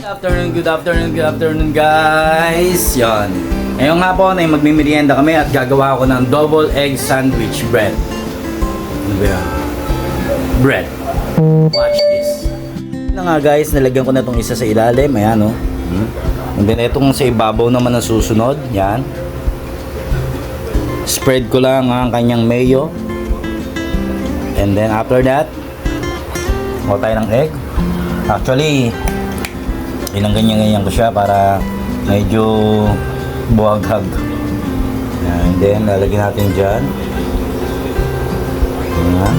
Good afternoon guys. Yan. Ngayong hapon ay magmimerienda kami at gagawa ako ng double egg sandwich bread. Ano ba yan? Bread. Watch this. Na nga guys, nalagyan ko na itong isa sa ilalim. Ayan o. And then itong sa ibabaw naman ang susunod. Yan. Spread ko lang ang kanyang mayo. And then after that, kuha tayo ng egg. Actually, ilang ganyan-ganyan ko siya para medyo buhaghag. And then, lalagyan natin dyan. Ayan.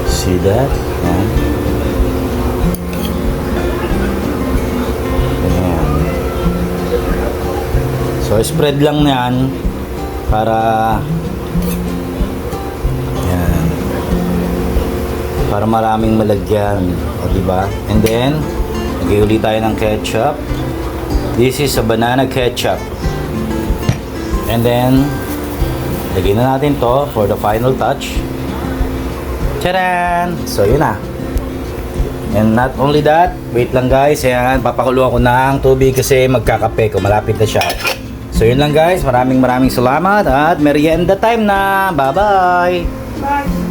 See that? Ayan. Ayan. So, spread lang yan para ayan, para maraming malagyan. O, diba? And then, lagay ulit tayo ng ketchup. This is a banana ketchup. And then, lagay na natin to for the final touch. Tcharan! So, yun na. And not only that, wait lang guys, ayan, papakulo ako ng tubig kasi magkakape ko, malapit na siya. So, yun lang guys, maraming salamat at merienda time na. Bye-bye! Bye.